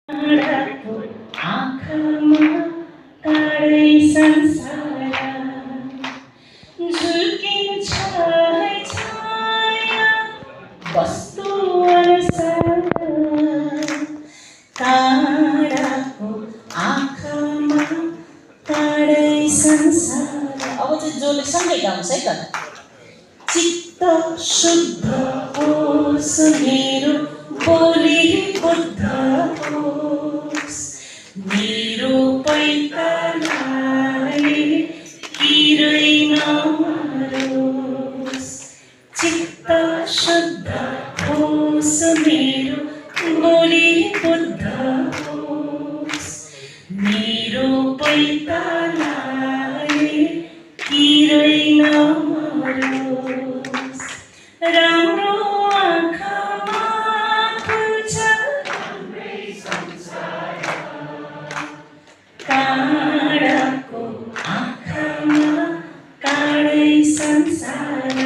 काँडाको आँखामा काँडै संसार झुल्किन्छ है छाया वस्तु अनुसार काँडाको आँखामा काँडै संसार। अब चाहिँ जसले सँगै गाउँछ है त। चित्त शुद्ध होस् मेरो बोली बुद्ध होस् मेरो पैतालाई किरै नमारोस्। चित्त शुद्ध होस् मेरो बोली बुद्ध होस् मेरो पैतालाई किरै नमारोस्। राम्रो आँखामा खुल्छ काँडाको आँखामा काँडै संसार।